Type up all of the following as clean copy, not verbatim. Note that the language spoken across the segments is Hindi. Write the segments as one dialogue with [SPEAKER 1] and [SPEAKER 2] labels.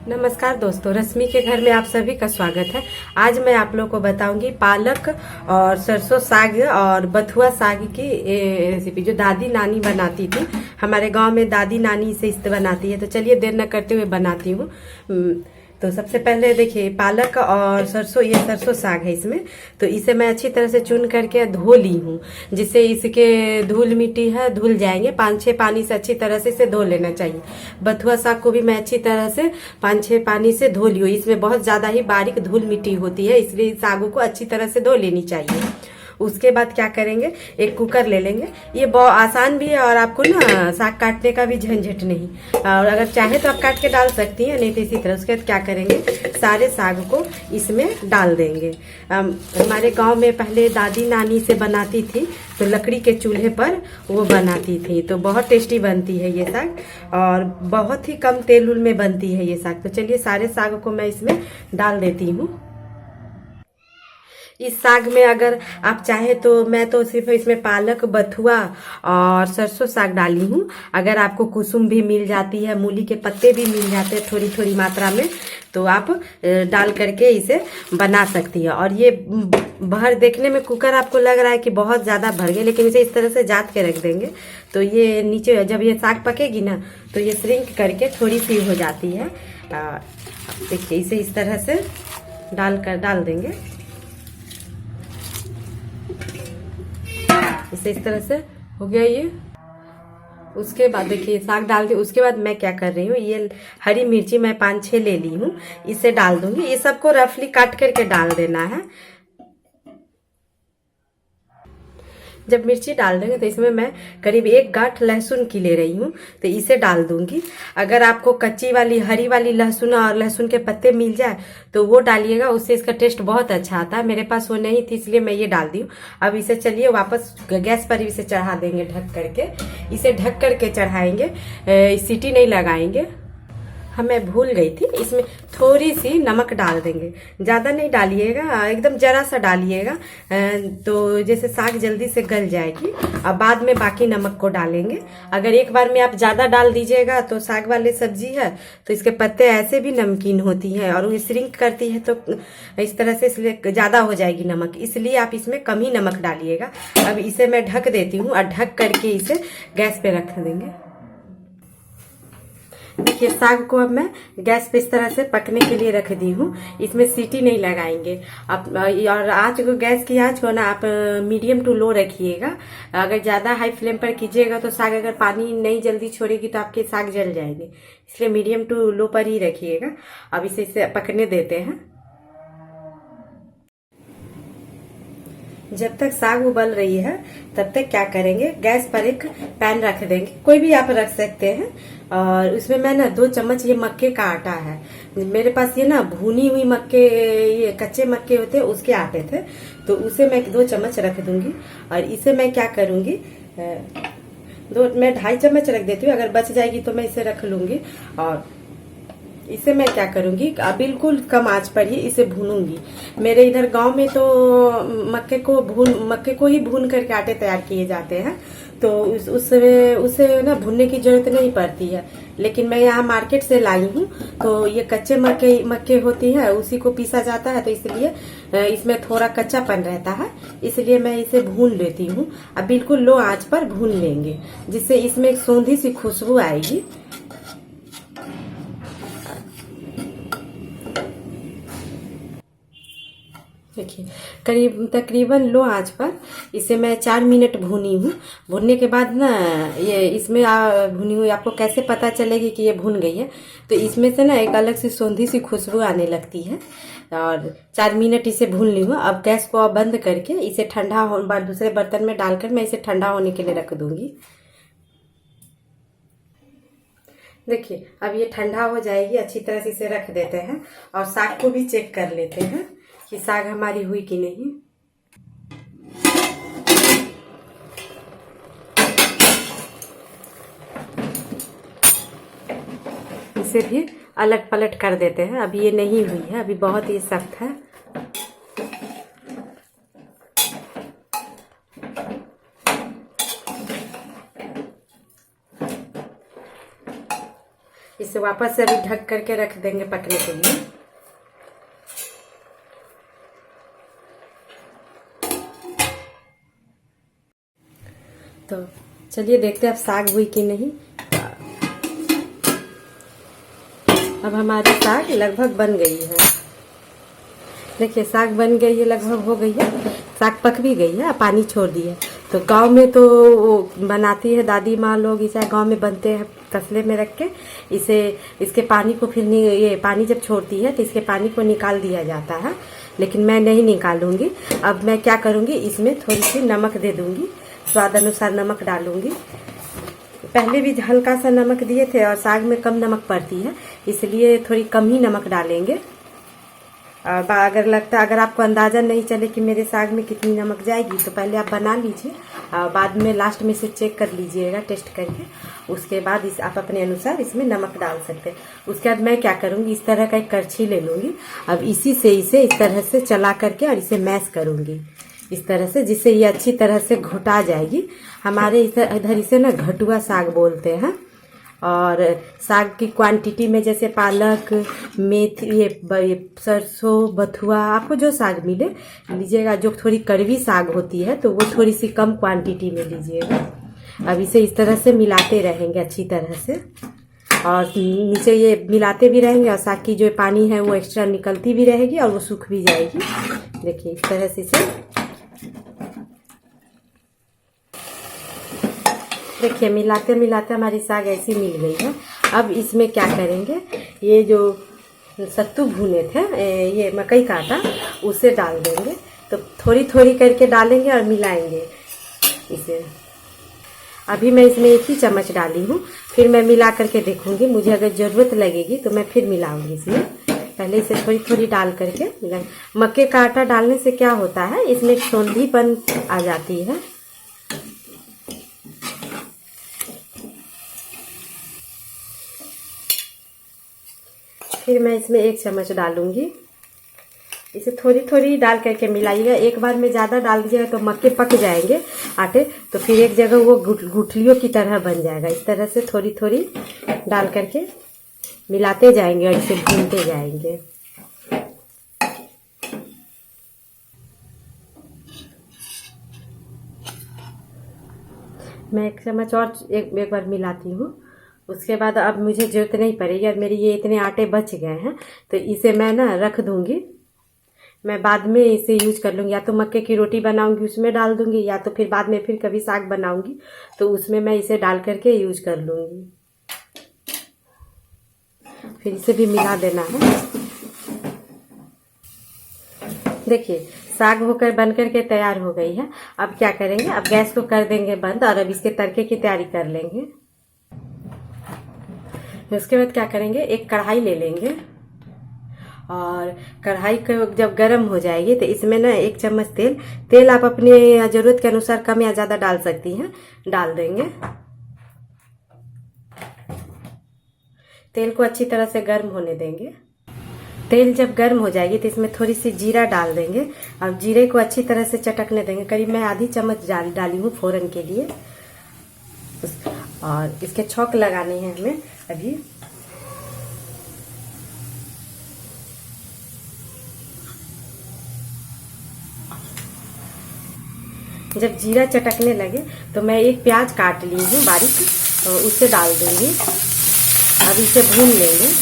[SPEAKER 1] नमस्कार दोस्तों, रश्मि के घर में आप सभी का स्वागत है। आज मैं आप लोगों को बताऊंगी पालक और सरसों साग और बथुआ साग की रेसिपी जो दादी नानी बनाती थी। हमारे गांव में दादी नानी इसे इस बनाती है। तो चलिए देर न करते हुए बनाती हूँ। तो सबसे पहले देखिए, पालक और सरसों, ये सरसों साग है इसमें। तो इसे मैं अच्छी तरह से चुन करके धो ली हूँ, जिससे इसके धूल मिट्टी है धुल जाएंगे। 5-6 पानी से अच्छी तरह से इसे धो लेना चाहिए। बथुआ साग को भी मैं अच्छी तरह से 5-6 पानी से धो ली हूँ। इसमें बहुत ज्यादा ही बारीक धूल मिट्टी होती है, इसलिए सागों को अच्छी तरह से धो लेनी चाहिए। उसके बाद क्या करेंगे, एक कुकर ले लेंगे। ये बहुत आसान भी है और आपको ना साग काटने का भी झंझट नहीं। और अगर चाहे तो आप काट के डाल सकती हैं, नहीं तो इसी तरह। उसके बाद क्या करेंगे, सारे साग को इसमें डाल देंगे। हमारे गांव में पहले दादी नानी से बनाती थी, तो लकड़ी के चूल्हे पर वो बनाती थी, तो बहुत टेस्टी बनती है ये साग और बहुत ही कम तेल उल में बनती है ये साग। तो चलिए सारे साग को मैं इसमें डाल देती हूँ। इस साग में अगर आप चाहे तो मैं तो सिर्फ इसमें पालक, बथुआ और सरसों साग डाली हूँ। अगर आपको कुसुम भी मिल जाती है, मूली के पत्ते भी मिल जाते हैं थोड़ी थोड़ी मात्रा में, तो आप डाल करके इसे बना सकती है। और ये भर, देखने में कुकर आपको लग रहा है कि बहुत ज्यादा भर गए, लेकिन इसे इस तरह से जात के रख देंगे तो ये नीचे जब ये साग पकेगी ना तो ये श्रिंक करके थोड़ी सी हो जाती है। देखिए इसे इस तरह से डाल देंगे। इसे इस तरह से हो गया ये। उसके बाद देखिए साग डाल के उसके बाद मैं क्या कर रही हूँ, ये हरी मिर्ची मैं 5-6 ले ली हूँ, इसे डाल दूंगी। ये सबको रफली काट करके डाल देना है। जब मिर्ची डाल देंगे तो इसमें मैं करीब 1 गांठ लहसुन की ले रही हूँ, तो इसे डाल दूंगी। अगर आपको कच्ची वाली हरी वाली लहसुन और लहसुन के पत्ते मिल जाए तो वो डालिएगा, उससे इसका टेस्ट बहुत अच्छा आता है। मेरे पास वो नहीं थी इसलिए मैं ये डाल दी हूँ। अब इसे चलिए वापस गैस पर इसे चढ़ा देंगे ढक करके। इसे ढक करके चढ़ाएंगे, सीटी नहीं लगाएंगे। मैं भूल गई थी, इसमें थोड़ी सी नमक डाल देंगे, ज्यादा नहीं डालिएगा, एकदम जरा सा डालिएगा, तो जैसे साग जल्दी से गल जाएगी। अब बाद में बाकी नमक को डालेंगे। अगर एक बार में आप ज्यादा डाल दीजिएगा तो साग वाली सब्जी है तो इसके पत्ते ऐसे भी नमकीन होती है और वो श्रिंक करती है, तो इस तरह से इसलिए ज्यादा हो जाएगी नमक, इसलिए आप इसमें कम ही नमक डालिएगा। अब इसे मैं ढक देती हूँ और ढक करके इसे गैस पे रख देंगे। देखिए साग को अब मैं गैस पे इस तरह से पकने के लिए रख दी हूँ। इसमें सीटी नहीं लगाएंगे आप। और आँच को, गैस की आँच को ना आप मीडियम टू लो रखिएगा। अगर ज्यादा हाई फ्लेम पर कीजिएगा तो साग अगर पानी नहीं जल्दी छोड़ेगी तो आपके साग जल जाएंगे, इसलिए मीडियम टू लो पर ही रखिएगा। अब इसे पकने देते हैं। जब तक साग उबल रही है तब तक क्या करेंगे, गैस पर एक पैन रख देंगे, कोई भी आप रख सकते हैं। और उसमें मैं ना 2 चम्मच ये मक्के का आटा है मेरे पास। ये ना भुनी हुई मक्के, ये कच्चे मक्के होते हैं उसके आटे थे, तो उसे मैं 2 चम्मच रख दूंगी। और इसे मैं क्या करूंगी, मैं 2.5 चम्मच रख देती हूँ, अगर बच जाएगी तो मैं इसे रख लूंगी। और इसे मैं क्या करूंगी, बिल्कुल कम आंच पर ही इसे भूनूंगी। मेरे इधर गांव में तो मक्के को ही भून करके आटे तैयार किए जाते हैं, तो उसे ना भूनने की जरूरत नहीं पड़ती है। लेकिन मैं यहाँ मार्केट से लाई हूँ, तो ये कच्चे मक्के होती है, उसी को पीसा जाता है, तो इसलिए इसमें थोड़ा कच्चापन रहता है, इसलिए मैं इसे भून लेती हूँ। अब बिल्कुल लो आंच पर भून लेंगे, जिससे इसमें एक सौंधी सी खुशबू आएगी। देखिए तकरीबन लो आंच पर इसे मैं 4 मिनट भूनी हूँ। भूनने के बाद ना ये इसमें भुनी हुई आपको कैसे पता चलेगी कि ये भून गई है, तो इसमें से ना एक अलग सी सौंधी सी खुशबू आने लगती है। और 4 मिनट इसे भून ली हूँ। अब गैस को बंद करके इसे ठंडा हो, दूसरे बर्तन में डालकर मैं इसे ठंडा होने के लिए रख दूंगी। देखिए अब ये ठंडा हो जाएगी, अच्छी तरह से इसे रख देते हैं। और साग को भी चेक कर लेते हैं कि साग हमारी हुई कि नहीं। इसे भी अलट पलट कर देते हैं। अभी ये नहीं हुई है, अभी बहुत ही सख्त है। इसे वापस से अभी ढक करके रख देंगे पकने के लिए। तो चलिए देखते हैं अब साग हुई कि नहीं। अब हमारी साग लगभग बन गई है। देखिए साग बन गई है, लगभग हो गई है, साग पक भी गई है, पानी छोड़ दी है। तो गांव में तो वो बनाती है दादी माँ लोग, इसे गांव में बनते हैं तसले में रख के, इसे इसके पानी को फिर ये पानी जब छोड़ती है तो इसके पानी को निकाल दिया जाता है, लेकिन मैं नहीं निकालूंगी। अब मैं क्या करूंगी, इसमें थोड़ी सी नमक दे दूंगी, स्वाद अनुसार नमक डालूंगी। पहले भी हल्का सा नमक दिए थे और साग में कम नमक पड़ती है, इसलिए थोड़ी कम ही नमक डालेंगे। और अगर आपको अंदाजा नहीं चले कि मेरे साग में कितनी नमक जाएगी तो पहले आप बना लीजिए, बाद में लास्ट में से चेक कर लीजिएगा टेस्ट करके। उसके बाद आप अपने अनुसार इसमें नमक डाल सकते हैं। उसके बाद मैं क्या करूंगी, इस तरह का एक करछी ले लूंगी। अब इसी से इसे इस तरह से चला करके और इसे मैश करूंगी इस तरह से, जिससे ये अच्छी तरह से घुटा जाएगी। हमारे इधर इसे ना घटुआ साग बोलते हैं। और साग की क्वांटिटी में जैसे पालक, मेथी, ये सरसों, बथुआ, आपको जो साग मिले लीजिएगा। जो थोड़ी कड़वी साग होती है तो वो थोड़ी सी कम क्वांटिटी में लीजिएगा। अब इसे इस तरह से मिलाते रहेंगे अच्छी तरह से, और नीचे ये मिलाते भी रहेंगे और साग की जो पानी है वो एक्स्ट्रा निकलती भी रहेगी और वो सूख भी जाएगी। देखिए इस तरह से इसे देखिए मिलाते मिलाते हमारी साग ऐसी मिल गई है। अब इसमें क्या करेंगे, ये जो सत्तू भुने थे, ये मकई का आटा, उसे डाल देंगे। तो थोड़ी थोड़ी करके डालेंगे और मिलाएंगे इसे। अभी मैं इसमें 1 ही चम्मच डाली हूँ, फिर मैं मिला करके देखूंगी, मुझे अगर जरूरत लगेगी तो मैं फिर मिलाऊंगी इसमें। पहले इसे थोड़ी थोड़ी डाल करके मिलाएंगे। मक्के का आटा डालने से क्या होता है, इसमें सौंधीपन आ जाती है। फिर मैं इसमें 1 चम्मच डालूंगी। इसे थोड़ी थोड़ी डाल करके मिलाइएगा। एक बार में ज़्यादा डाल दीजिएगा तो मक्के पक जाएंगे आटे, तो फिर एक जगह वो गुठलियों की तरह बन जाएगा। इस तरह से थोड़ी थोड़ी डाल करके मिलाते जाएंगे और इसे भूनते जाएंगे। मैं 1 चम्मच और एक बार मिलाती हूँ। उसके बाद अब मुझे जरूरत नहीं पड़ेगी और मेरी ये इतने आटे बच गए हैं, तो इसे मैं ना रख दूंगी। मैं बाद में इसे यूज कर लूँगी, या तो मक्के की रोटी बनाऊंगी उसमें डाल दूंगी, या तो फिर बाद में फिर कभी साग बनाऊंगी तो उसमें मैं इसे डाल करके यूज कर लूँगी। फिर इसे भी मिला देना है। देखिए साग होकर बन करके तैयार हो गई है। अब क्या करेंगे, अब गैस को कर देंगे बंद और अब इसके तड़के की तैयारी कर लेंगे। उसके बाद क्या करेंगे, एक कढ़ाई ले लेंगे और कढ़ाई को जब गर्म हो जाएगी तो इसमें ना 1 चम्मच तेल आप अपने जरूरत के अनुसार कम या ज्यादा डाल सकती हैं, डाल देंगे। तेल को अच्छी तरह से गर्म होने देंगे। तेल जब गर्म हो जाएगी तो इसमें थोड़ी सी जीरा डाल देंगे और जीरे को अच्छी तरह से चटकने देंगे। करीब मैं आधी चम्मच डाली हूँ फोरन के लिए, और इसके छौंक लगाने हैं हमें अभी। जब जीरा चटकने लगे तो मैं 1 प्याज काट ली हूँ बारीक, तो उसे डाल दूंगी। अब इसे भून लेंगे।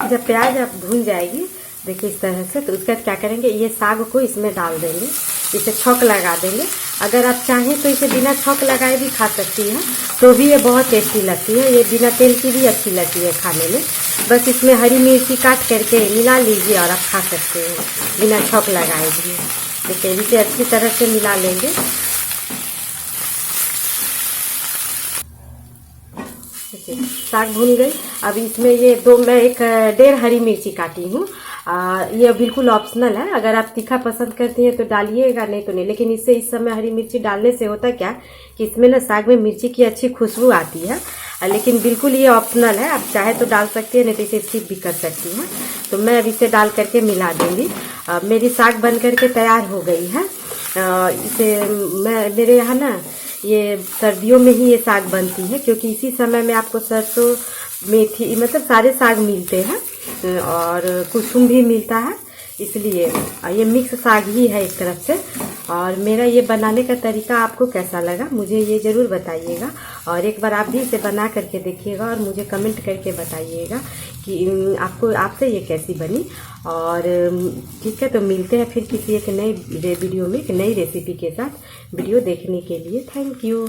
[SPEAKER 1] जब प्याज आप भून जाएगी देखिए इस तरह से, तो उसके बाद क्या करेंगे, ये साग को इसमें डाल देंगे, इसे छौंक लगा देंगे। अगर आप चाहें तो इसे बिना छौंक लगाए भी खा सकती हैं, तो भी ये बहुत टेस्टी लगती है। ये बिना तेल की भी अच्छी लगती है खाने में। बस इसमें हरी मिर्ची काट करके मिला लीजिए और आप खा सकते हैं बिना छौंक लगाए भी। देखिए इसे अच्छी तरह से मिला लेंगे। साग भून गई। अब इसमें ये मैं 1 1.5 हरी मिर्ची काटी हूँ ये बिल्कुल ऑप्शनल है, अगर आप तीखा पसंद करती हैं तो डालिएगा, नहीं तो नहीं। लेकिन इससे इस समय हरी मिर्ची डालने से होता क्या कि इसमें ना साग में मिर्ची की अच्छी खुशबू आती है, लेकिन बिल्कुल ये ऑप्शनल है, आप चाहे तो डाल सकती है, नहीं तो इसे स्किप भी कर सकती हैं। तो मैं अब इसे डाल करके मिला दूंगी। मेरी साग बन करके तैयार हो गई है। इसे मेरे यहाँ ना ये सर्दियों में ही ये साग बनती है, क्योंकि इसी समय में आपको सरसों मेथी मतलब सारे साग मिलते हैं और कुसुम भी मिलता है, इसलिए ये मिक्स साग ही है एक तरफ से। और मेरा ये बनाने का तरीका आपको कैसा लगा मुझे ये ज़रूर बताइएगा, और एक बार आप भी इसे बना करके देखिएगा और मुझे कमेंट करके बताइएगा कि आपसे ये कैसी बनी। और ठीक है, तो मिलते हैं फिर किसी एक नई वीडियो में, एक नई रेसिपी के साथ। वीडियो देखने के लिए थैंक यू।